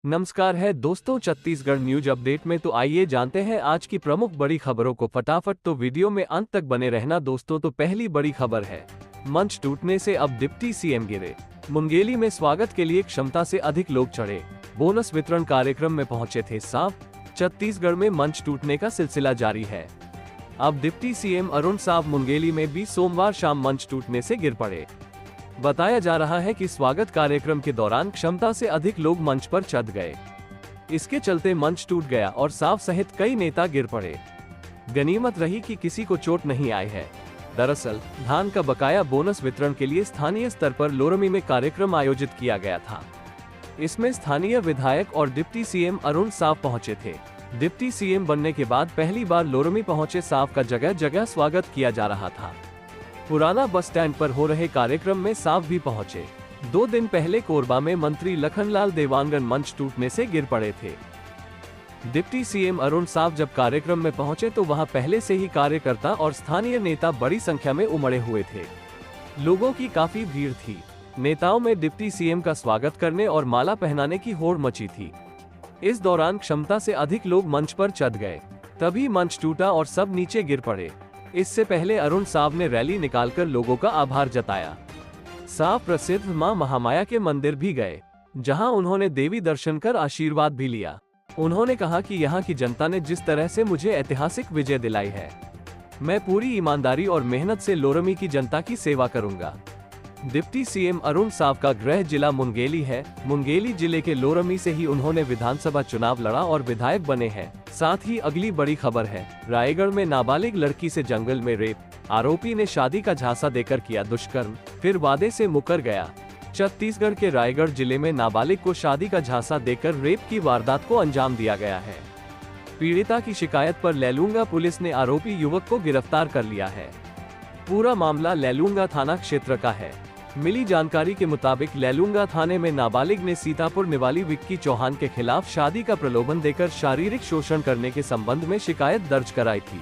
नमस्कार है दोस्तों, छत्तीसगढ़ न्यूज अपडेट में तो आइए जानते हैं आज की प्रमुख बड़ी खबरों को फटाफट। तो वीडियो में अंत तक बने रहना दोस्तों। तो पहली बड़ी खबर है, मंच टूटने से अब डिप्टी सीएम गिरे। मुंगेली में स्वागत के लिए क्षमता से अधिक लोग चढ़े। बोनस वितरण कार्यक्रम में पहुंचे थे साव। छत्तीसगढ़ में मंच टूटने का सिलसिला जारी है। अब डिप्टी सीएम अरुण साव मुंगेली में भी सोमवार शाम मंच टूटने से गिर पड़े। बताया जा रहा है कि स्वागत कार्यक्रम के दौरान क्षमता से अधिक लोग मंच पर चढ़ गए। इसके चलते मंच टूट गया और साव सहित कई नेता गिर पड़े। गनीमत रही कि किसी को चोट नहीं आई है। दरअसल धान का बकाया बोनस वितरण के लिए स्थानीय स्तर पर लोरमी में कार्यक्रम आयोजित किया गया था। इसमें स्थानीय विधायक और डिप्टी सीएम अरुण साव पहुंचे थे। डिप्टी सीएम बनने के बाद पहली बार लोरमी पहुंचे साव का जगह जगह स्वागत किया जा रहा था। पुराना बस स्टैंड पर हो रहे कार्यक्रम में साव भी पहुंचे। 2 दिन पहले कोरबा में मंत्री लखनलाल देवांगन मंच टूटने से गिर पड़े थे। डिप्टी सीएम अरुण साव जब कार्यक्रम में पहुंचे तो वहां पहले से ही कार्यकर्ता और स्थानीय नेता बड़ी संख्या में उमड़े हुए थे। लोगों की काफी भीड़ थी। नेताओं में डिप्टी सीएम का स्वागत करने और माला पहनाने की होड़ मची थी। इस दौरान क्षमता से अधिक लोग मंच पर चढ़ गए, तभी मंच टूटा और सब नीचे गिर पड़े। इससे पहले अरुण साव ने रैली निकालकर लोगों का आभार जताया। साव प्रसिद्ध मां महामाया के मंदिर भी गए, जहां उन्होंने देवी दर्शन कर आशीर्वाद भी लिया। उन्होंने कहा कि यहां की जनता ने जिस तरह से मुझे ऐतिहासिक विजय दिलाई है, मैं पूरी ईमानदारी और मेहनत से लोरमी की जनता की सेवा करूंगा। डिप्टी सीएम अरुण साव का गृह जिला मुंगेली है। मुंगेली जिले के लोरमी से ही उन्होंने विधानसभा चुनाव लड़ा और विधायक बने हैं। साथ ही अगली बड़ी खबर है, रायगढ़ में नाबालिग लड़की से जंगल में रेप। आरोपी ने शादी का झांसा देकर किया दुष्कर्म, फिर वादे से मुकर गया। छत्तीसगढ़ के रायगढ़ जिले में नाबालिग को शादी का झांसा देकर रेप की वारदात को अंजाम दिया गया है। पीड़िता की शिकायत पर लैलूंगा पुलिस ने आरोपी युवक को गिरफ्तार कर लिया है। पूरा मामला लैलूंगा थाना क्षेत्र का है। मिली जानकारी के मुताबिक लैलूंगा थाने में नाबालिग ने सीतापुर निवासी विक्की चौहान के खिलाफ शादी का प्रलोभन देकर शारीरिक शोषण करने के संबंध में शिकायत दर्ज कराई थी।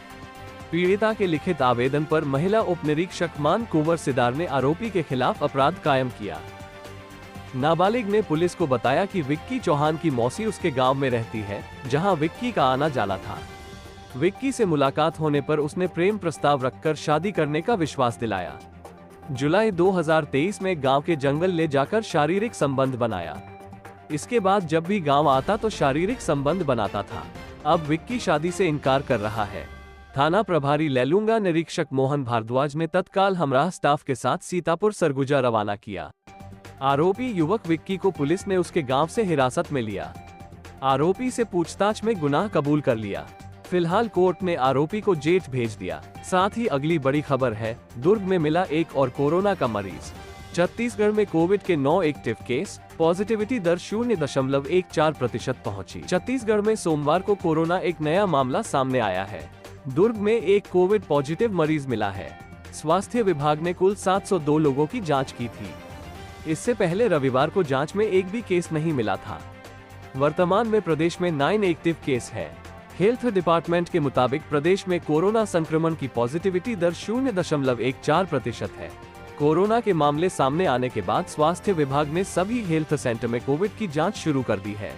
पीड़िता के लिखित आवेदन पर महिला उप निरीक्षक मान कुंवर सिदार ने आरोपी के खिलाफ अपराध कायम किया। नाबालिग ने पुलिस को बताया कि विक्की चौहान की मौसी उसके गाँव में रहती है, जहाँ विक्की का आना जाना था। विक्की से मुलाकात होने पर उसने प्रेम प्रस्ताव रखकर शादी करने का विश्वास दिलाया। जुलाई 2023 में गांव के जंगल ले जाकर शारीरिक संबंध बनाया। इसके बाद जब भी गांव आता तो शारीरिक संबंध बनाता था। अब विक्की शादी से इनकार कर रहा है। थाना प्रभारी लैलूंगा निरीक्षक मोहन भारद्वाज ने तत्काल हमराह स्टाफ के साथ सीतापुर सरगुजा रवाना किया। आरोपी युवक विक्की को पुलिस ने उसके गाँव से हिरासत में लिया। आरोपी से पूछताछ में गुनाह कबूल कर लिया। फिलहाल कोर्ट ने आरोपी को जेल भेज दिया। साथ ही अगली बड़ी खबर है, दुर्ग में मिला एक और कोरोना का मरीज। छत्तीसगढ़ में कोविड के 9 एक्टिव केस, पॉजिटिविटी दर 0.14% पहुंची। छत्तीसगढ़ में सोमवार को कोरोना एक नया मामला सामने आया है। दुर्ग में एक कोविड पॉजिटिव मरीज मिला है। स्वास्थ्य विभाग ने कुल 702 लोगों की जाँच की थी। इससे पहले रविवार को जाँच में एक भी केस नहीं मिला था। वर्तमान में प्रदेश में 9 एक्टिव केस है। हेल्थ डिपार्टमेंट के मुताबिक प्रदेश में कोरोना संक्रमण की पॉजिटिविटी दर 0.14% है। कोरोना के मामले सामने आने के बाद स्वास्थ्य विभाग ने सभी हेल्थ सेंटर में कोविड की जांच शुरू कर दी है।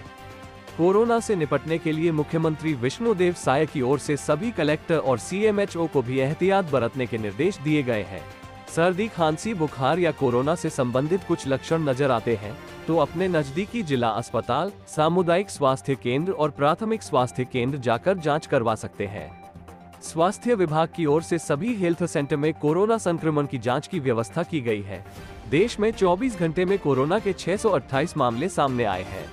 कोरोना से निपटने के लिए मुख्यमंत्री विष्णुदेव साय की ओर से सभी कलेक्टर और सीएमएचओ को भी एहतियात बरतने के निर्देश दिए गए हैं। सर्दी, खांसी, बुखार या कोरोना से संबंधित कुछ लक्षण नजर आते हैं तो अपने नजदीकी जिला अस्पताल, सामुदायिक स्वास्थ्य केंद्र और प्राथमिक स्वास्थ्य केंद्र जाकर जांच करवा सकते हैं। स्वास्थ्य विभाग की ओर से सभी हेल्थ सेंटर में कोरोना संक्रमण की जांच की व्यवस्था की गई है। देश में 24 घंटे में कोरोना के 628 मामले सामने आए हैं।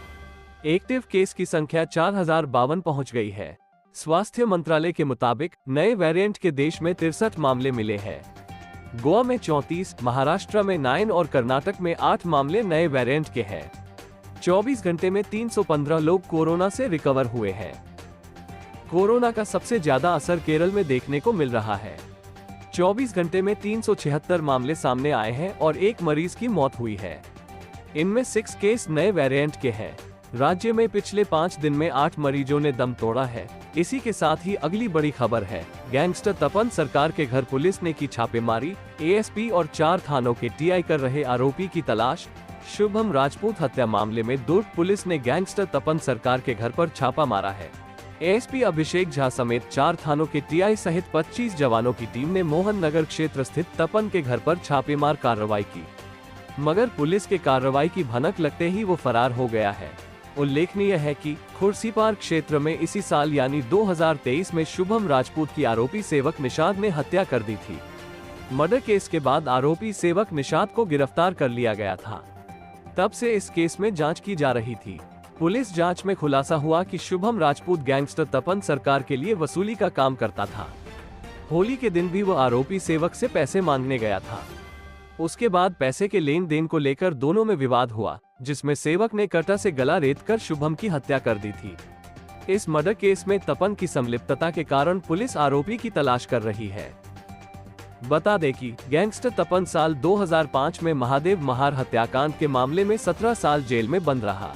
एक्टिव केस की संख्या 4052 पहुंच गई है। स्वास्थ्य मंत्रालय के मुताबिक नए वेरिएंट के देश में 63 मामले मिले हैं। गोवा में 34, महाराष्ट्र में 9 और कर्नाटक में 8 मामले नए वेरिएंट के हैं। 24 घंटे में 315 लोग कोरोना से रिकवर हुए हैं। कोरोना का सबसे ज्यादा असर केरल में देखने को मिल रहा है। 24 घंटे में 376 मामले सामने आए हैं और एक मरीज की मौत हुई है। इनमें 6 केस नए वेरिएंट के हैं। राज्य में पिछले 5 दिन में 8 मरीजों ने दम तोड़ा है। इसी के साथ ही अगली बड़ी खबर है, गैंगस्टर तपन सरकार के घर पुलिस ने की छापेमारी। एएसपी और 4 थानों के टीआई कर रहे आरोपी की तलाश। शुभम राजपूत हत्या मामले में दुर्ग पुलिस ने गैंगस्टर तपन सरकार के घर पर छापा मारा है। एएसपी अभिषेक झा समेत 4 थानों के टीआई सहित 25 जवानों की टीम ने मोहन नगर क्षेत्र स्थित तपन के घर पर छापेमार कार्रवाई की, मगर पुलिस के कार्रवाई की भनक लगते ही वो फरार हो गया है। उल्लेखनीय है कि खुर्सीपार क्षेत्र में इसी साल यानी 2023 में शुभम राजपूत की आरोपी सेवक निषाद ने हत्या कर दी थी। मर्डर केस के बाद आरोपी सेवक निषाद को गिरफ्तार कर लिया गया था। तब से इस केस में जांच की जा रही थी। पुलिस जांच में खुलासा हुआ कि शुभम राजपूत गैंगस्टर तपन सरकार के लिए वसूली का काम करता था। होली के दिन भी वो आरोपी सेवक से पैसे मांगने गया था। उसके बाद पैसे के लेन देन को लेकर दोनों में विवाद हुआ, जिसमें सेवक ने कटा से गला रेतकर शुभम की हत्या कर दी थी। इस मर्डर केस में तपन की संलिप्तता के कारण पुलिस आरोपी की तलाश कर रही है। बता दें कि गैंगस्टर तपन साल 2005 में महादेव महार हत्याकांड के मामले में 17 साल जेल में बंद रहा।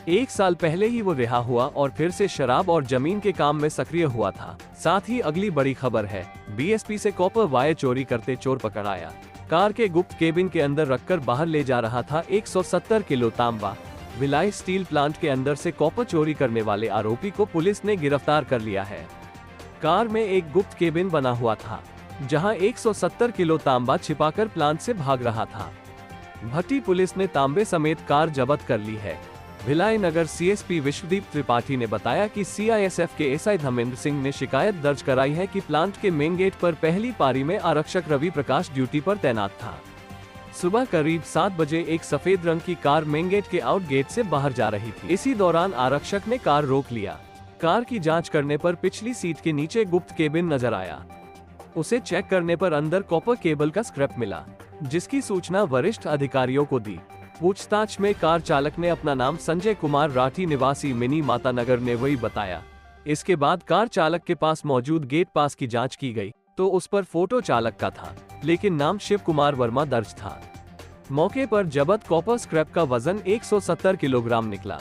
1 साल पहले ही वो रिहा हुआ और फिर से शराब और जमीन के काम में सक्रिय हुआ था। साथ ही अगली बड़ी खबर है, बीएसपी से कॉपर वायर चोरी करते चोर पकड़ाया। कार के गुप्त केबिन के अंदर रखकर बाहर ले जा रहा था 170 किलो तांबा। भिलाई स्टील प्लांट के अंदर से कॉपर चोरी करने वाले आरोपी को पुलिस ने गिरफ्तार कर लिया है। कार में एक गुप्त केबिन बना हुआ था, जहां 170 किलो तांबा छिपाकर प्लांट से भाग रहा था। भट्टी पुलिस ने तांबे समेत कार जब्त कर ली है। भिलाई नगर सीएसपी विश्वदीप त्रिपाठी ने बताया कि सीआईएसएफ के एसआई धर्मेंद्र सिंह ने शिकायत दर्ज कराई है कि प्लांट के मेन गेट पर पहली पारी में आरक्षक रवि प्रकाश ड्यूटी पर तैनात था। सुबह करीब 7 बजे एक सफेद रंग की कार मेन गेट के आउट गेट से बाहर जा रही थी। इसी दौरान आरक्षक ने कार रोक लिया। कार की जाँच करने पर पिछली सीट के नीचे गुप्त केबिन नजर आया। उसे चेक करने पर अंदर कॉपर केबल का स्क्रैप मिला, जिसकी सूचना वरिष्ठ अधिकारियों को दी। पूछताछ में कार चालक ने अपना नाम संजय कुमार राठी निवासी मिनी माता नगर नेवई बताया। इसके बाद कार चालक के पास मौजूद गेट पास की जांच की गई तो उस पर फोटो चालक का था, लेकिन नाम शिव कुमार वर्मा दर्ज था। मौके पर जब्त कॉपर स्क्रैप का वजन 170 किलोग्राम निकला।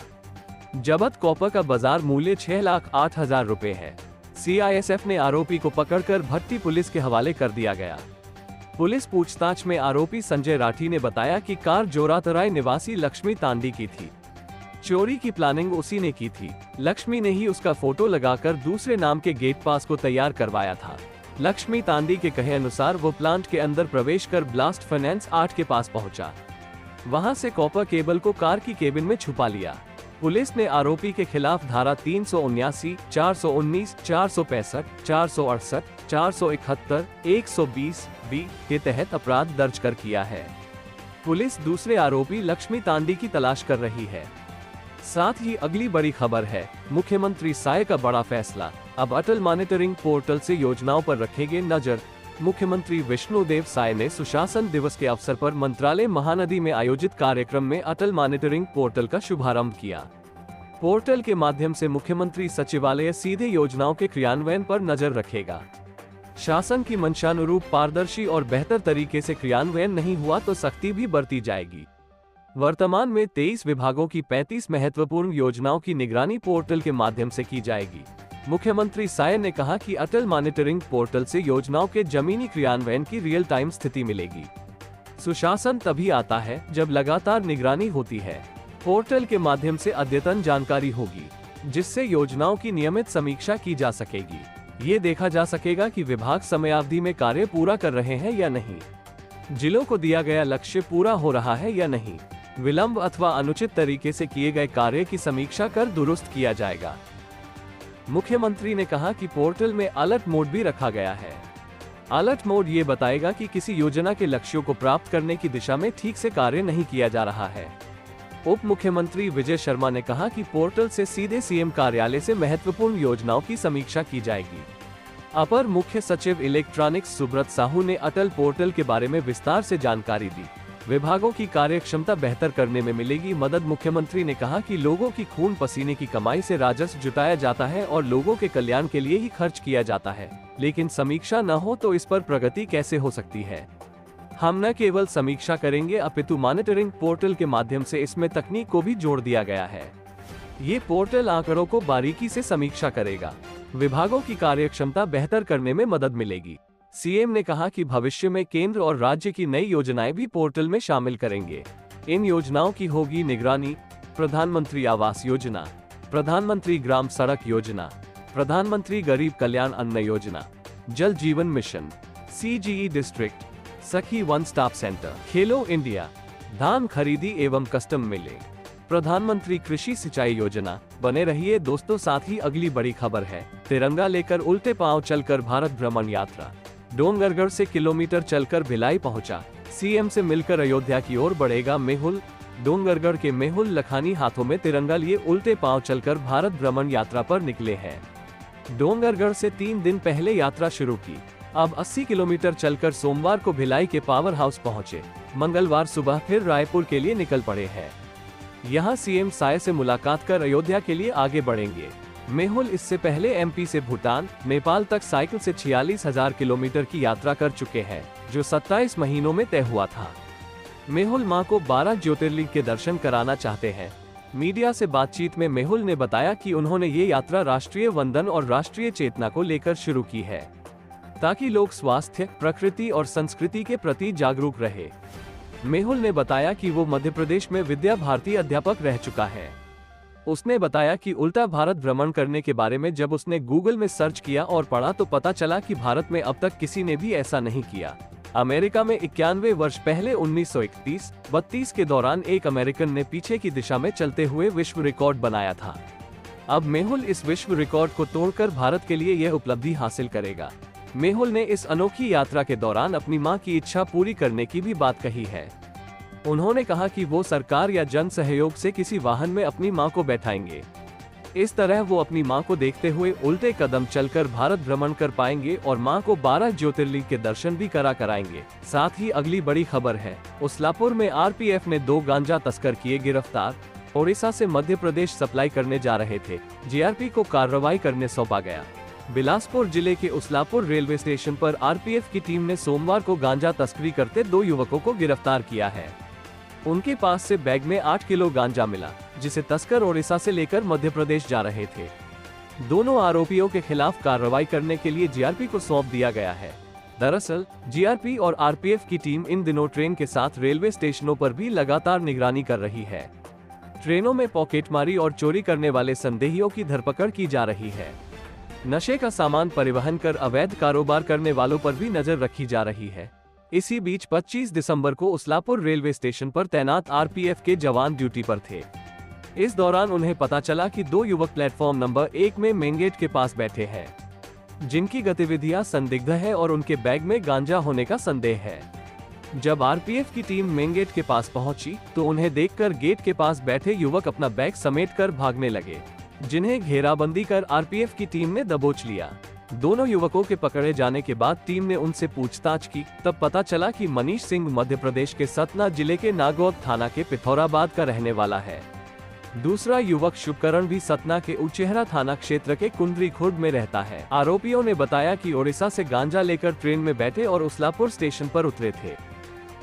जब्त कॉपर का बाजार मूल्य 6,08,000 रुपए है। सीआईएसएफ ने आरोपी को पकड़कर भट्टी पुलिस के हवाले कर दिया गया। पुलिस पूछताछ में आरोपी संजय राठी ने बताया कि कार जोरातराय निवासी लक्ष्मी तांडी की थी। चोरी की प्लानिंग उसी ने की थी। लक्ष्मी ने ही उसका फोटो लगाकर दूसरे नाम के गेट पास को तैयार करवाया था। लक्ष्मी तांडी के कहे अनुसार वो प्लांट के अंदर प्रवेश कर ब्लास्ट फाइनेंस 8 के पास पहुंचा। वहां से कॉपर केबल को कार की केबिन में छुपा लिया। पुलिस ने आरोपी के खिलाफ धारा 379, 419, 465, 468, 471, 120 बी के तहत अपराध दर्ज कर किया है। पुलिस दूसरे आरोपी लक्ष्मी तांडी की तलाश कर रही है। साथ ही अगली बड़ी खबर है, मुख्यमंत्री साय का बड़ा फैसला, अब अटल मॉनिटरिंग पोर्टल से योजनाओं पर रखेंगे नजर। मुख्यमंत्री विष्णुदेव साय ने सुशासन दिवस के अवसर पर मंत्रालय महानदी में आयोजित कार्यक्रम में अटल मॉनिटरिंग पोर्टल का शुभारंभ किया। पोर्टल के माध्यम से मुख्यमंत्री सचिवालय सीधे योजनाओं के क्रियान्वयन पर नजर रखेगा। शासन की मंशानुरूप पारदर्शी और बेहतर तरीके से क्रियान्वयन नहीं हुआ तो सख्ती भी बरती जाएगी। वर्तमान में 23 विभागों की 35 महत्वपूर्ण योजनाओं की निगरानी पोर्टल के माध्यम से की जाएगी। मुख्यमंत्री साय ने कहा कि अटल मॉनिटरिंग पोर्टल से योजनाओं के जमीनी क्रियान्वयन की रियल टाइम स्थिति मिलेगी। सुशासन तभी आता है जब लगातार निगरानी होती है। पोर्टल के माध्यम से अद्यतन जानकारी होगी, जिससे योजनाओं की नियमित समीक्षा की जा सकेगी। ये देखा जा सकेगा कि विभाग समयावधि में कार्य पूरा कर रहे हैं या नहीं, जिलों को दिया गया लक्ष्य पूरा हो रहा है या नहीं। विलंब अथवा अनुचित तरीके से किए गए कार्य की समीक्षा कर दुरुस्त किया जाएगा। मुख्यमंत्री ने कहा कि पोर्टल में अलर्ट मोड भी रखा गया है। अलर्ट मोड ये बताएगा कि किसी योजना के लक्ष्यों को प्राप्त करने की दिशा में ठीक से कार्य नहीं किया जा रहा है। उप मुख्यमंत्री विजय शर्मा ने कहा कि पोर्टल से सीधे सीएम कार्यालय से महत्वपूर्ण योजनाओं की समीक्षा की जाएगी। अपर मुख्य सचिव इलेक्ट्रॉनिक्स सुब्रत साहू ने अटल पोर्टल के बारे में विस्तार से जानकारी दी। विभागों की कार्यक्षमता बेहतर करने में मिलेगी मदद। मुख्यमंत्री ने कहा कि लोगों की खून पसीने की कमाई से राजस्व जुटाया जाता है और लोगों के कल्याण के लिए ही खर्च किया जाता है, लेकिन समीक्षा न हो तो इस पर प्रगति कैसे हो सकती है। हम न केवल समीक्षा करेंगे अपितु मॉनिटरिंग पोर्टल के माध्यम से इसमें तकनीक को भी जोड़ दिया गया है। ये पोर्टल आंकड़ों को बारीकी से समीक्षा करेगा। विभागों की कार्यक्षमता बेहतर करने में मदद मिलेगी। सीएम ने कहा कि भविष्य में केंद्र और राज्य की नई योजनाएं भी पोर्टल में शामिल करेंगे। इन योजनाओं की होगी निगरानी। प्रधानमंत्री आवास योजना, प्रधानमंत्री ग्राम सड़क योजना, प्रधानमंत्री गरीब कल्याण अन्न योजना, जल जीवन मिशन, CGE डिस्ट्रिक्ट, सखी वन स्टॉप सेंटर, खेलो इंडिया, धान खरीदी एवं कस्टम मिले, प्रधानमंत्री कृषि सिंचाई योजना। बने रहिए दोस्तों, साथ ही अगली बड़ी खबर है, तिरंगा लेकर उल्टे पांव चलकर भारत भ्रमण यात्रा। डोंगरगढ़ से किलोमीटर चलकर भिलाई पहुंचा, CM से मिलकर अयोध्या की ओर बढ़ेगा मेहुल। डोंगरगढ़ के मेहुल लखानी हाथों में तिरंगा लिए उल्टे पांव चलकर भारत भ्रमण यात्रा पर निकले हैं। डोंगरगढ़ से 3 दिन पहले यात्रा शुरू की, अब 80 किलोमीटर चलकर सोमवार को भिलाई के पावर हाउस पहुंचे। मंगलवार सुबह फिर रायपुर के लिए निकल पड़े हैं। यहां CM साय से मुलाकात कर अयोध्या के लिए आगे बढ़ेंगे। मेहुल इससे पहले MP से भूटान, नेपाल तक साइकिल से 46,000 किलोमीटर की यात्रा कर चुके हैं, जो 27 महीनों में तय हुआ था। मेहुल मां को 12 ज्योतिर्लिंग के दर्शन कराना चाहते हैं। मीडिया से बातचीत में मेहुल ने बताया कि उन्होंने ये यात्रा राष्ट्रीय वंदन और राष्ट्रीय चेतना को लेकर शुरू की है, ताकि लोग स्वास्थ्य, प्रकृति और संस्कृति के प्रति जागरूक रहे। मेहुल ने बताया कि वो मध्य प्रदेश में विद्या भारती अध्यापक रह चुका है। उसने बताया कि उल्टा भारत भ्रमण करने के बारे में जब उसने गूगल में सर्च किया और पढ़ा तो पता चला कि भारत में अब तक किसी ने भी ऐसा नहीं किया। अमेरिका में 91 वर्ष पहले 1931-32 के दौरान एक अमेरिकन ने पीछे की दिशा में चलते हुए विश्व रिकॉर्ड बनाया था। अब मेहुल इस विश्व रिकॉर्ड को तोड़कर भारत के लिए यह उपलब्धि हासिल करेगा। मेहुल ने इस अनोखी यात्रा के दौरान अपनी मां की इच्छा पूरी करने की भी बात कही है। उन्होंने कहा कि वो सरकार या जन सहयोग से किसी वाहन में अपनी मां को बैठाएंगे। इस तरह वो अपनी मां को देखते हुए उल्टे कदम चलकर भारत भ्रमण कर पाएंगे और मां को 12 ज्योतिर्लिंग के दर्शन भी कराएंगे। साथ ही अगली बड़ी खबर है, उस्लापुर में RPF ने 2 गांजा तस्कर किए गिरफ्तार। ओडिशा से मध्य प्रदेश सप्लाई करने जा रहे थे, GRP को कार्रवाई करने सौंपा गया। बिलासपुर जिले के उस्लापुर रेलवे स्टेशन पर RPF की टीम ने सोमवार को गांजा तस्करी करते 2 युवकों को गिरफ्तार किया है। उनके पास से बैग में 8 किलो गांजा मिला, जिसे तस्कर ओडिशा से लेकर मध्य प्रदेश जा रहे थे। दोनों आरोपियों के खिलाफ कार्रवाई करने के लिए GRP को सौंप दिया गया है। दरअसल GRP और RPF की टीम इन दिनों ट्रेन के साथ रेलवे स्टेशनों पर भी लगातार निगरानी कर रही है। ट्रेनों में पॉकेटमारी और चोरी करने वाले संदेहियों की धरपकड़ की जा रही है। नशे का सामान परिवहन कर अवैध कारोबार करने वालों पर भी नजर रखी जा रही है। इसी बीच 25 दिसंबर को उस्लापुर रेलवे स्टेशन पर तैनात RPF के जवान ड्यूटी पर थे। इस दौरान उन्हें पता चला कि 2 युवक प्लेटफॉर्म नंबर 1 में मेन गेट के पास बैठे हैं, जिनकी गतिविधियां संदिग्ध है और उनके बैग में गांजा होने का संदेह है। जब RPF की टीम मेन गेट के पास पहुंची तो उन्हें देखकर गेट के पास बैठे युवक अपना बैग समेटकर भागने लगे, जिन्हें घेराबंदी कर RPF की टीम ने दबोच लिया। दोनों युवकों के पकड़े जाने के बाद टीम ने उनसे पूछताछ की, तब पता चला कि मनीष सिंह मध्य प्रदेश के सतना जिले के नागौद थाना के पिथौराबाद का रहने वाला है। दूसरा युवक शुभकरण भी सतना के उचेहरा थाना क्षेत्र के कुंडरी खुर्द में रहता है। आरोपियों ने बताया कि ओडिशा से गांजा लेकर ट्रेन में बैठे और उस्लापुर स्टेशन पर उतरे थे।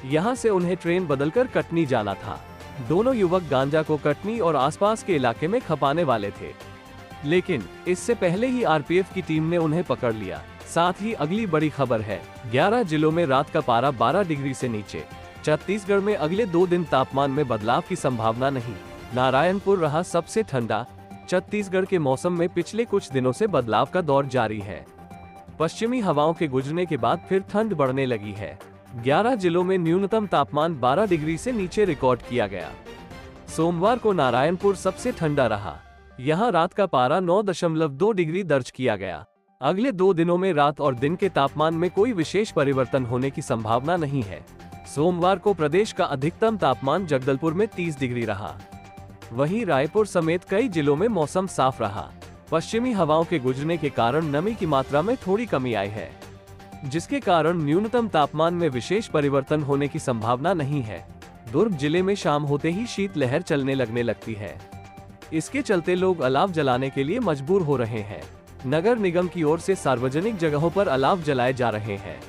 यहां से उन्हें ट्रेन बदलकर कटनी जाना था। दोनों युवक गांजा को कटनी और आसपास के इलाके में खपाने वाले थे, लेकिन इससे पहले ही RPF की टीम ने उन्हें पकड़ लिया। साथ ही अगली बड़ी खबर है, 11 जिलों में रात का पारा 12 डिग्री से नीचे। छत्तीसगढ़ में अगले 2 दिन तापमान में बदलाव की संभावना नहीं। नारायणपुर रहा सबसे ठंडा। छत्तीसगढ़ के मौसम में पिछले कुछ दिनों से बदलाव का दौर जारी है। पश्चिमी हवाओं के गुजरने के बाद फिर ठंड बढ़ने लगी है। 11 जिलों में न्यूनतम तापमान 12 डिग्री से नीचे रिकॉर्ड किया गया। सोमवार को नारायणपुर सबसे ठंडा रहा। यहाँ रात का पारा 9.2 डिग्री दर्ज किया गया। अगले 2 दिनों में रात और दिन के तापमान में कोई विशेष परिवर्तन होने की संभावना नहीं है। सोमवार को प्रदेश का अधिकतम तापमान जगदलपुर में 30 डिग्री रहा। वहीं रायपुर समेत कई जिलों में मौसम साफ रहा। पश्चिमी हवाओं के गुजरने के कारण नमी की मात्रा में थोड़ी कमी आई है, जिसके कारण न्यूनतम तापमान में विशेष परिवर्तन होने की संभावना नहीं है। दुर्ग जिले में शाम होते ही शीतलहर चलने लगने लगती है। इसके चलते लोग अलाव जलाने के लिए मजबूर हो रहे हैं। नगर निगम की ओर से सार्वजनिक जगहों पर अलाव जलाए जा रहे हैं।